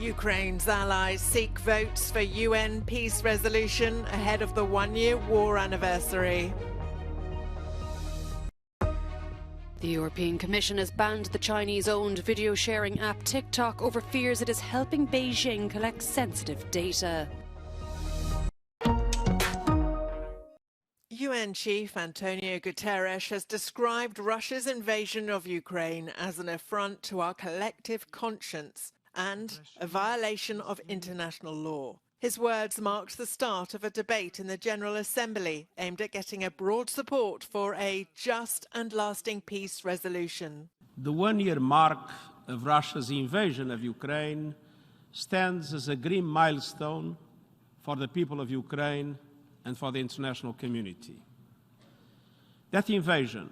Ukraine's allies seek votes for UN peace resolution ahead of the one-year war anniversary. The European Commission has banned the Chinese-owned video-sharing app TikTok over fears it is helping Beijing collect sensitive data. UN Chief Antonio Guterres has described Russia's invasion of Ukraine as an affront to our collective conscience and a violation of international law. His words marked the start of a debate in the General Assembly aimed at getting a broad support for a just and lasting peace resolution. The one-year mark of Russia's invasion of Ukraine stands as a grim milestone for the people of Ukraine and for the international community. That invasion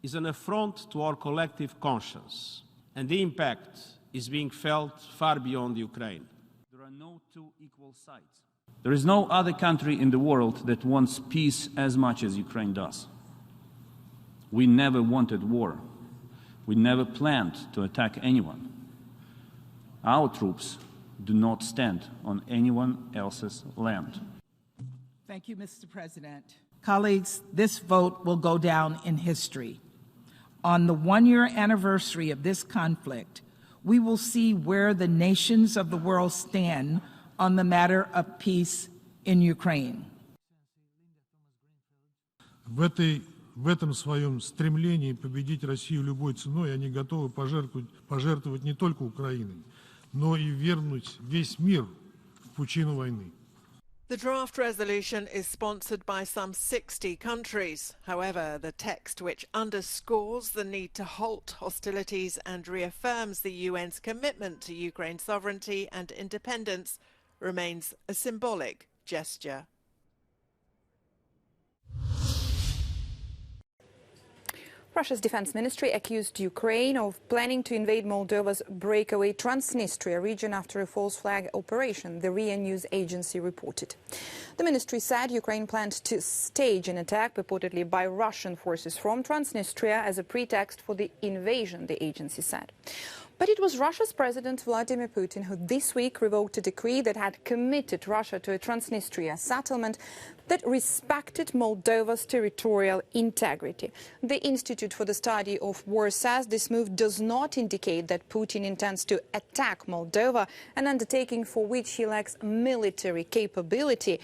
is an affront to our collective conscience, and the impact is being felt far beyond Ukraine. There are no two equal sides. There is no other country in the world that wants peace as much as Ukraine does. We never wanted war. We never planned to attack anyone. Our troops do not stand on anyone else's land. Thank you, Mr. President. Colleagues, this vote will go down in history. On the one-year anniversary of this conflict, we will see where the nations of the world stand on the matter of peace in Ukraine. В этом своем стремлении победить Россию любой ценой они готовы пожертвовать не только Украиной, но и ввергнуть весь мир в пучину войны. The draft resolution is sponsored by some 60 countries. However, the text, which underscores the need to halt hostilities and reaffirms the UN's commitment to Ukraine's sovereignty and independence, remains a symbolic gesture. Russia's defense ministry accused Ukraine of planning to invade Moldova's breakaway Transnistria region after a false flag operation, the RIA News agency reported. The ministry said Ukraine planned to stage an attack purportedly by Russian forces from Transnistria as a pretext for the invasion, the agency said. But it was Russia's President Vladimir Putin who this week revoked a decree that had committed Russia to a Transnistria settlement that respected Moldova's territorial integrity. The Institute for the Study of War says this move does not indicate that Putin intends to attack Moldova, an undertaking for which he lacks military capability,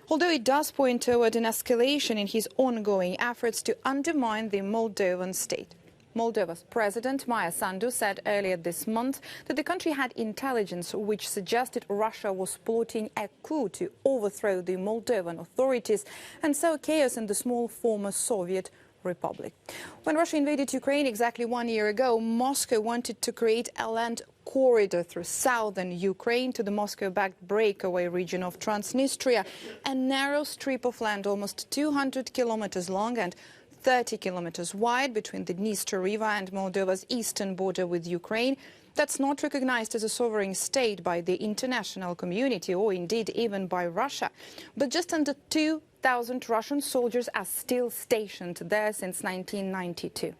although it does point toward an escalation in his ongoing efforts to undermine the Moldovan state. Moldova's President Maia Sandu said earlier this month that the country had intelligence which suggested Russia was plotting a coup to overthrow the Moldovan authorities and sow chaos in the small former Soviet republic. When Russia invaded Ukraine exactly 1 year ago, Moscow wanted to create a land corridor through southern Ukraine to the Moscow-backed breakaway region of Transnistria, a narrow strip of land almost 200 kilometers long and 30 kilometers wide between the Dniester River and Moldova's eastern border with Ukraine, that's not recognized as a sovereign state by the international community or indeed even by Russia. But just under 2,000 Russian soldiers are still stationed there since 1992.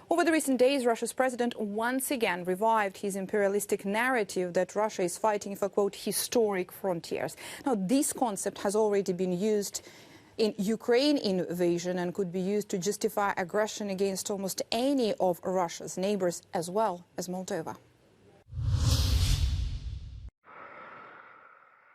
Over the recent days, Russia's president once again revived his imperialistic narrative that Russia is fighting for, quote, historic frontiers. Now, this concept has already been used in Ukraine invasion and could be used to justify aggression against almost any of Russia's neighbors, as well as Moldova.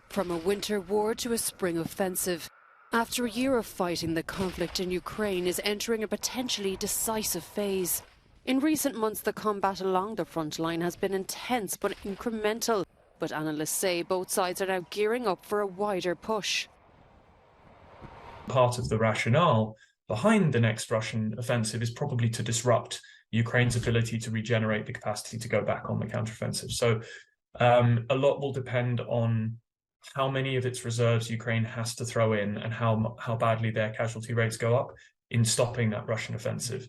From a winter war to a spring offensive. After a year of fighting, the conflict in Ukraine is entering a potentially decisive phase. In recent months, the combat along the front line has been intense but incremental. But analysts say both sides are now gearing up for a wider push. Part of the rationale behind the next Russian offensive is probably to disrupt Ukraine's ability to regenerate the capacity to go back on the counteroffensive. So a lot will depend on how many of its reserves Ukraine has to throw in and how badly their casualty rates go up in stopping that Russian offensive.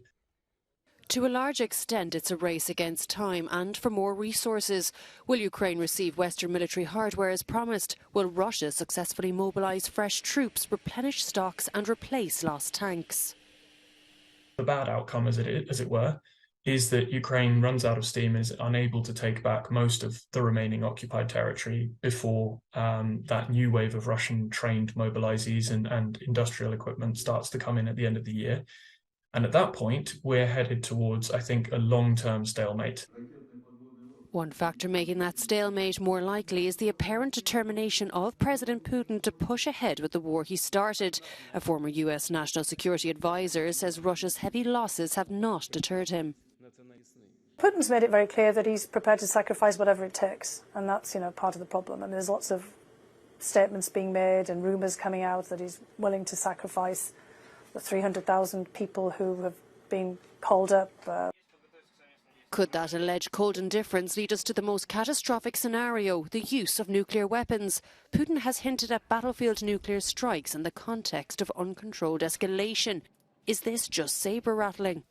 To a large extent, it's a race against time and for more resources. Will Ukraine receive Western military hardware as promised? Will Russia successfully mobilise fresh troops, replenish stocks and replace lost tanks? The bad outcome, as it were, is that Ukraine runs out of steam, is unable to take back most of the remaining occupied territory before that new wave of Russian-trained mobilizees and industrial equipment starts to come in at the end of the year. And at that point, we're headed towards, I think, a long-term stalemate. One factor making that stalemate more likely is the apparent determination of President Putin to push ahead with the war he started. A former US National Security Advisor says Russia's heavy losses have not deterred him. Putin's made it very clear that he's prepared to sacrifice whatever it takes, and that's, part of the problem. I mean, there's lots of statements being made and rumours coming out that he's willing to sacrifice the 300,000 people who have been called up. Could that alleged cold indifference lead us to the most catastrophic scenario, the use of nuclear weapons? Putin has hinted at battlefield nuclear strikes in the context of uncontrolled escalation. Is this just sabre-rattling?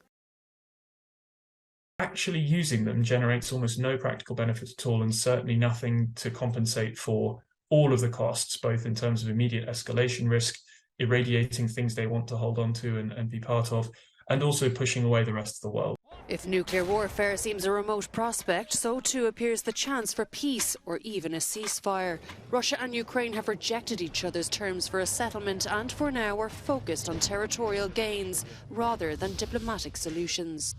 Actually using them generates almost no practical benefit at all, and certainly nothing to compensate for all of the costs, both in terms of immediate escalation risk, irradiating things they want to hold on to and be part of, and also pushing away the rest of the world. If nuclear warfare seems a remote prospect, so too appears the chance for peace or even a ceasefire. Russia and Ukraine have rejected each other's terms for a settlement and for now are focused on territorial gains rather than diplomatic solutions.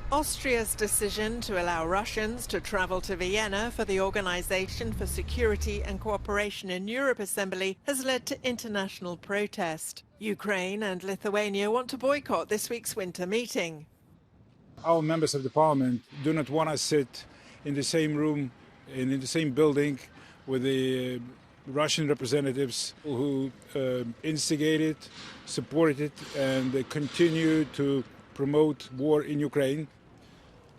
Austria's decision to allow Russians to travel to Vienna for the Organisation for Security and Cooperation in Europe Assembly has led to international protest. Ukraine and Lithuania want to boycott this week's winter meeting. Our members of the parliament do not want to sit in the same room, in the same building with the Russian representatives who instigated, supported and continue to promote war in Ukraine.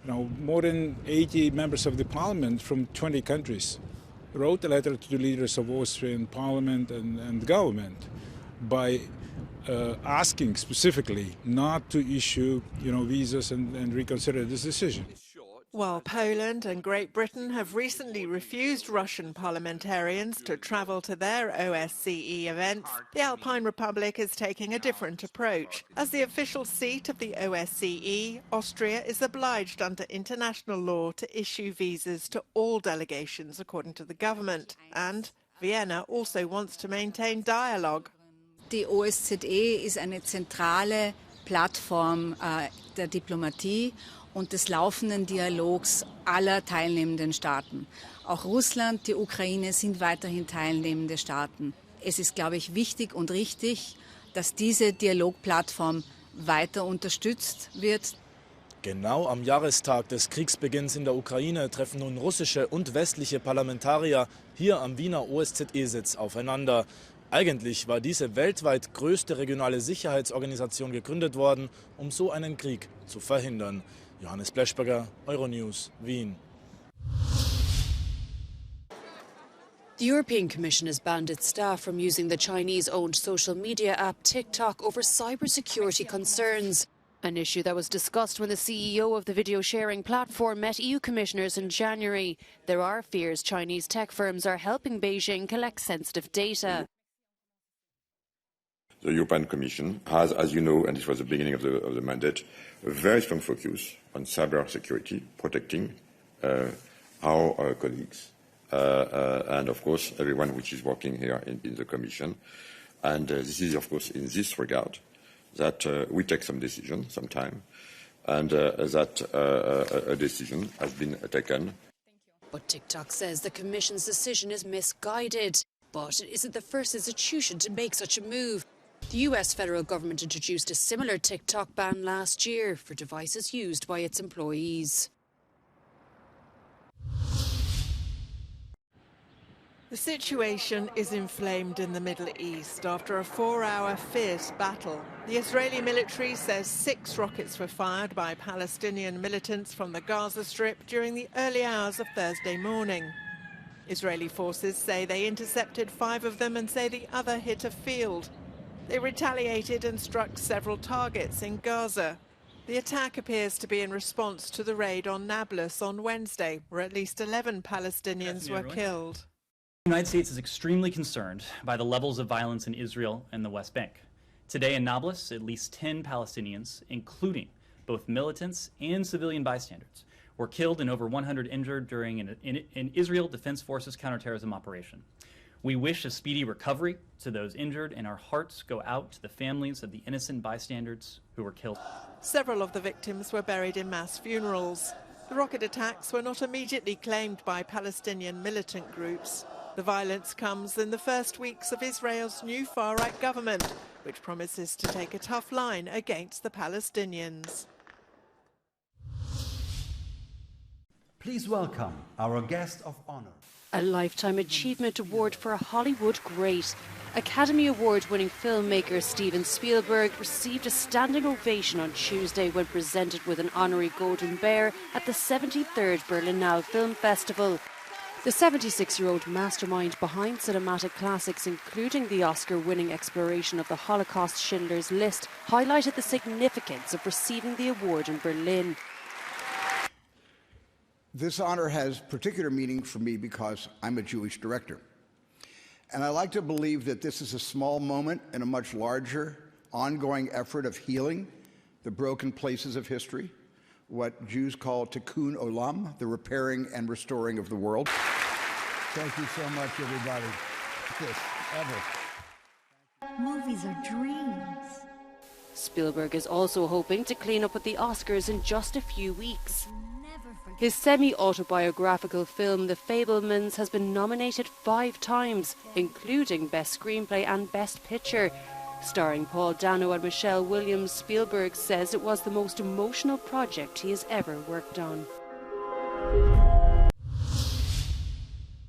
More than 80 members of the parliament from 20 countries wrote a letter to the leaders of Austrian parliament and government by asking specifically not to issue, visas and reconsider this decision. While Poland and Great Britain have recently refused Russian parliamentarians to travel to their OSCE events, the Alpine Republic is taking a different approach. As the official seat of the OSCE, Austria is obliged under international law to issue visas to all delegations, according to the government. And Vienna also wants to maintain dialogue. Die OSZE ist eine zentrale Plattform der Diplomatie und des laufenden Dialogs aller teilnehmenden Staaten. Auch Russland, die Ukraine sind weiterhin teilnehmende Staaten. Es ist, glaube ich, wichtig und richtig, dass diese Dialogplattform weiter unterstützt wird. Genau am Jahrestag des Kriegsbeginns in der Ukraine treffen nun russische und westliche Parlamentarier hier am Wiener OSZE-Sitz aufeinander. Eigentlich war diese weltweit größte regionale Sicherheitsorganisation gegründet worden, um so einen Krieg zu verhindern. Johannes Bleschberger, Euronews, Wien. The European Commission has banned its staff from using the Chinese-owned social media app TikTok over cybersecurity concerns, an issue that was discussed when the CEO of the video-sharing platform met EU commissioners in January. There are fears Chinese tech firms are helping Beijing collect sensitive data. The European Commission has, as you know, and this was the beginning of the mandate, a very strong focus on cyber security, protecting our colleagues and, of course, everyone which is working here in the Commission. And this is, of course, in this regard that we take some decision, some time, and that a decision has been taken. But TikTok says the Commission's decision is misguided. But it isn't the first institution to make such a move. The US federal government introduced a similar TikTok ban last year for devices used by its employees. The situation is inflamed in the Middle East after a 4-hour fierce battle. The Israeli military says 6 rockets were fired by Palestinian militants from the Gaza Strip during the early hours of Thursday morning. Israeli forces say they intercepted 5 of them and say the other hit a field. They retaliated and struck several targets in Gaza. The attack appears to be in response to the raid on Nablus on Wednesday, where at least 11 Palestinians were killed. The United States is extremely concerned by the levels of violence in Israel and the West Bank. Today in Nablus, at least 10 Palestinians, including both militants and civilian bystanders, were killed and over 100 injured during an Israel Defense Forces counterterrorism operation. We wish a speedy recovery to those injured, and our hearts go out to the families of the innocent bystanders who were killed. Several of the victims were buried in mass funerals. The rocket attacks were not immediately claimed by Palestinian militant groups. The violence comes in the first weeks of Israel's new far-right government, which promises to take a tough line against the Palestinians. Please welcome our guest of honor. A Lifetime Achievement Award for a Hollywood great. Academy Award-winning filmmaker Steven Spielberg received a standing ovation on Tuesday when presented with an honorary Golden Bear at the 73rd Berlinale Film Festival. The 76-year-old mastermind behind cinematic classics, including the Oscar-winning exploration of the Holocaust Schindler's List, highlighted the significance of receiving the award in Berlin. This honor has particular meaning for me because I'm a Jewish director. And I like to believe that this is a small moment in a much larger, ongoing effort of healing the broken places of history, what Jews call tikkun olam, the repairing and restoring of the world. Thank you so much, everybody. This ever. Movies are dreams. Spielberg is also hoping to clean up at the Oscars in just a few weeks. His semi-autobiographical film, The Fabelmans, has been nominated 5 times, including Best Screenplay and Best Picture. Starring Paul Dano and Michelle Williams, Spielberg says it was the most emotional project he has ever worked on.